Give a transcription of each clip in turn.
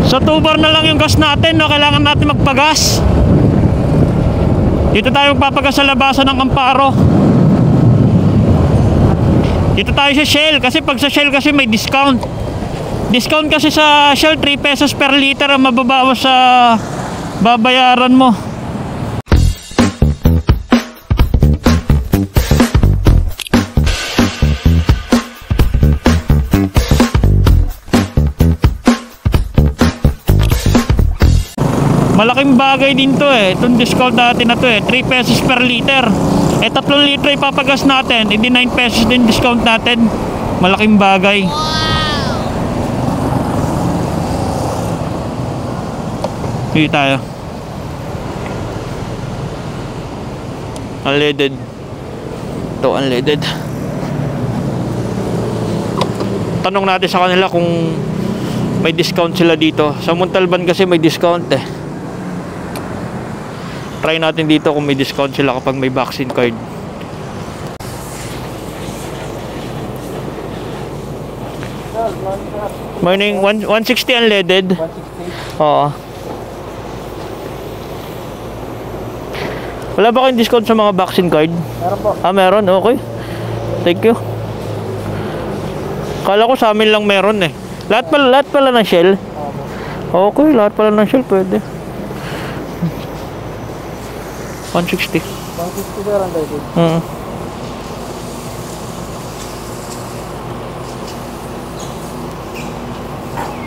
So 2 bar na lang yung gas natin, no? Kailangan natin magpagas. Dito tayo magpapagas sa labasan ng Amparo. Dito tayo sa Shell, kasi pag sa Shell kasi may discount. Discount kasi sa Shell, 3 pesos per liter ang mababawas sa babayaran mo. Malaking bagay din to eh. Itong discount natin na to eh, 3 pesos per liter. Eh 3 litro ipapagas natin, hindi 9 pesos din discount natin. Malaking bagay. Dito tayo. Unleaded. Ito unleaded. Tanong natin sa kanila kung may discount sila dito. Sa Montalban kasi may discount eh. Try natin dito kung may discount sila kapag may vaccine card. Morning, 160 unleaded. 160? Oo. Wala ba kayong discount sa mga vaccine card? Meron po. Ah, meron? Okay. Thank you. Kala ko sa amin lang meron eh. Lahat pala ng Shell? Okay, lahat pala ng Shell pwede. 160. 160 meron tayo.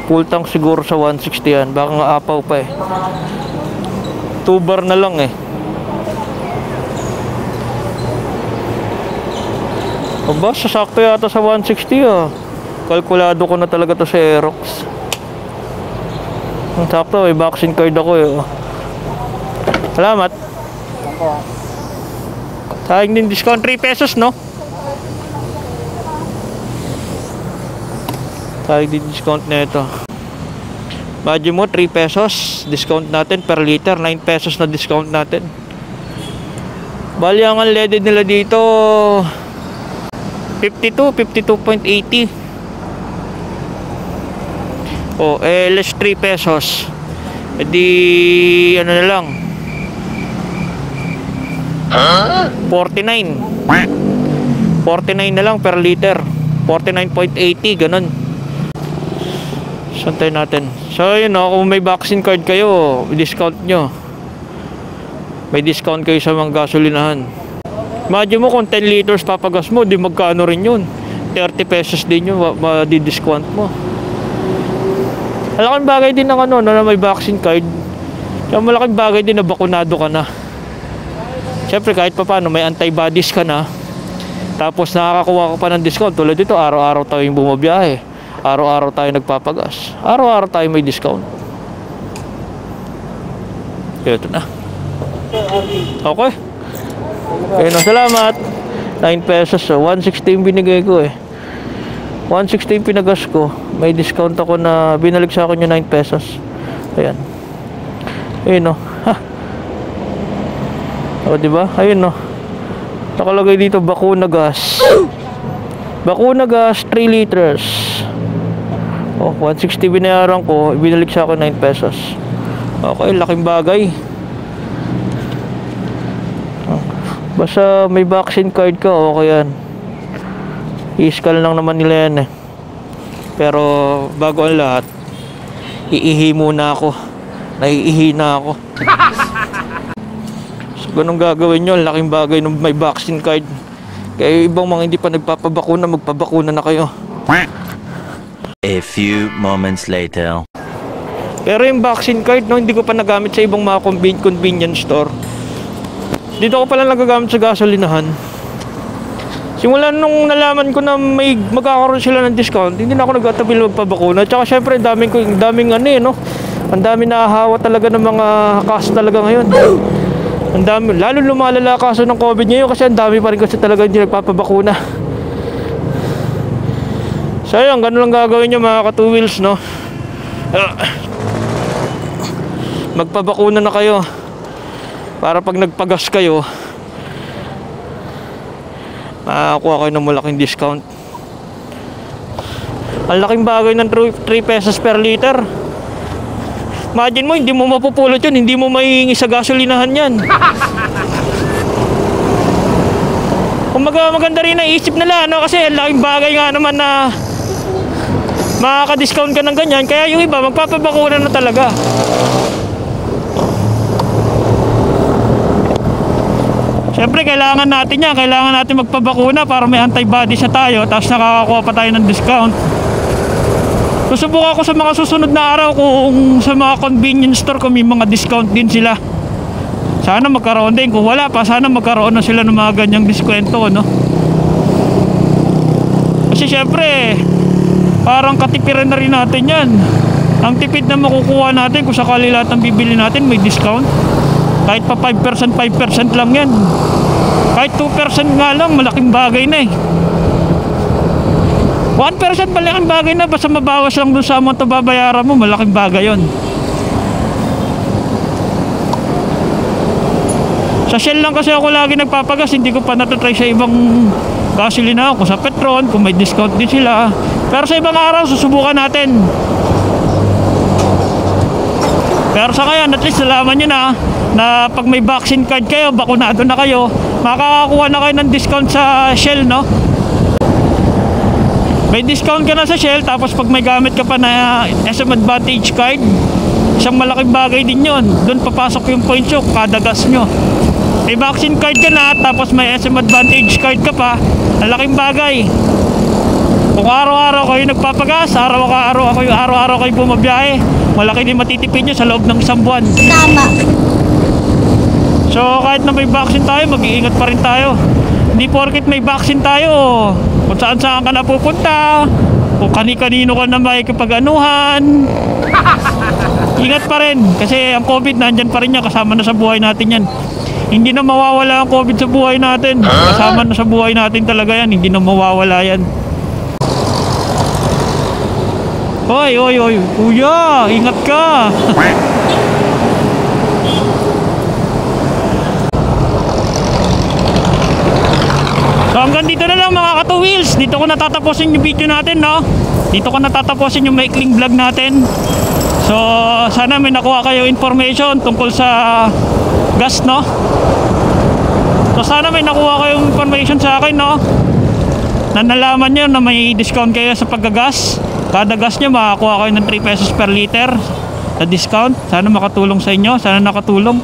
Full tank siguro sa 160 yan. Baka nga apaw pa eh. 2 bar na lang eh. Aba, sasakto yata sa 160 ah. Kalkulado ko na talaga to sa Aerox. Ang sakto, may vaccine card ako eh. Salamat. Sayang din discount, 3 pesos no? Sayang din discount na ito. Badyo mo 3 pesos discount natin per liter, 9 pesos na discount natin. Bali ang unleaded nila dito 52.80. Oh, eh less 3 pesos. E di ano na lang, 49 na lang per liter, 49.80 ganun. Santay natin. So yun o, kung may vaccine card kayo, discount nyo. May discount kayo sa mga gasolinahan. Imagine mo kung 10 liters papagas mo, di magkano rin yun, 30 pesos din yun, di-discount mo. Malaking bagay din ng ano, na may vaccine card. Kaya malaking bagay din na bakunado ka na. Siyempre kahit pa paano may antibodies ka na, tapos nakakakuha ka pa ng discount. Tulad dito, araw-araw tayong bumabiyahe, araw-araw tayo nagpapagas, araw-araw tayo may discount. Ito na. Okay. Okay na, salamat. 9 pesos so 160 binigay ko eh. 160 pinagas ko. May discount ako na binalik sa akin yung 9 pesos. Ayan. Ayun o. O diba? Ayun o. Nakalagay dito bakuna gas. Bakuna gas 3 liters. O 160 binayaran ko, binalik sa akin 9 pesos. Okay, laking bagay. Basta may vaccine card ka, okay yan. I-scan lang naman nila yan eh. Pero bago ang lahat, iihi muna ako. Naiihi na ako. So ganun gagawin nyo, laking bagay ng may vaccine card. Kaya ibang mga hindi pa nagpapabakuna, magpabakuna na kayo. A few moments later. Pero yung vaccine card, no, hindi ko pa nagamit sa ibang mga convenience store. Dito ko pala nagagamit sa gasolinahan. Simula nung nalaman ko na may magkakaroon sila ng discount, hindi na ako nagtatabil magpabakuna. Tsaka syempre, daming ano eh, no? Ang dami nahahawa talaga ng mga kaso talaga ngayon. Ang dami, lalo lumalala kaso ng COVID ngayon kasi ang dami pa rin kasi talaga hindi nagpapabakuna. So ayun, ganun lang gagawin nyo mga ka-2 wheels, no? Magpabakuna na kayo. Para pag nagpagas kayo, makakuha kayo ng malaking discount. Ang laking bagay ng 3 pesos per liter. Imagine mo, hindi mo mapupulot yun, hindi mo maihingi sa gasolinahan yan. Maganda rin ang isip nila, no? Kasi laking bagay nga naman na makaka-discount ka ng ganyan. Kaya yung iba, magpapabakuna na talaga. Siyempre, kailangan natin yan. Kailangan natin magpabakuna para may antibodies na tayo. Tapos nakakakuha pa tayo ng discount. Susubukan ko sa mga susunod na araw kung sa mga convenience store kung may mga discount din sila. Sana magkaroon din. Kung wala pa, sana magkaroon na sila ng mga ganyang diskwento, no? Kasi syempre, parang katipiran na rin natin yan. Ang tipid na makukuha natin kung sakali lahat ng bibili natin may discount. Kahit pa 5%, 5% lang yan. Kahit 2% nga lang, malaking bagay na eh. 1% malaking bagay na, basta mabawas lang dun sa amount na babayaran mo, malaking bagay yon. Sa Shell lang kasi ako lagi nagpapagas, hindi ko pa natatry sa ibang gasolina, kung sa Petron, kung may discount din sila. Pero sa ibang araw, susubukan natin. Pero sa ngayon, at least nalaman nyo na pag may vaccine card kayo, bakunado na kayo, makakakuha na kayo ng discount sa Shell, no? May discount ka na sa Shell, tapos pag may gamit ka pa na SM Advantage card, isang malaking bagay din yon. Doon papasok yung points nyo kada gas nyo. May vaccine card ka na, tapos may SM Advantage card ka pa, malaking bagay. Kung araw-araw kayo nagpapagas, araw-araw kayo bumabiyahe, malaki din matitipid nyo sa loob ng isang buwan. Tama. So kahit na may vaccine tayo, mag-iingat pa rin tayo. Hindi porket may vaccine tayo, kung saan-saan ka na pupunta, kung kani-kanino ka na makikipag-anuhan. Ingat pa rin, kasi ang COVID nandyan pa rin yan, kasama na sa buhay natin yan. Hindi na mawawala ang COVID sa buhay natin. Kasama na sa buhay natin talaga yan, hindi na mawawala yan. Oy, kuya, ingat ka. So hanggang dito na lang mga ka-2 wheels. Dito ko natatapusin yung video natin, no? Dito ko natatapusin yung maikling vlog natin. So sana may nakuha kayo information tungkol sa gas, no? So sana may nakuha kayong information sa akin, no? Na nalaman nyo na may discount kayo sa paggagas. Kada gas nyo makakuha kayo ng 3 pesos per liter na discount. Sana makatulong sa inyo. Sana nakatulong.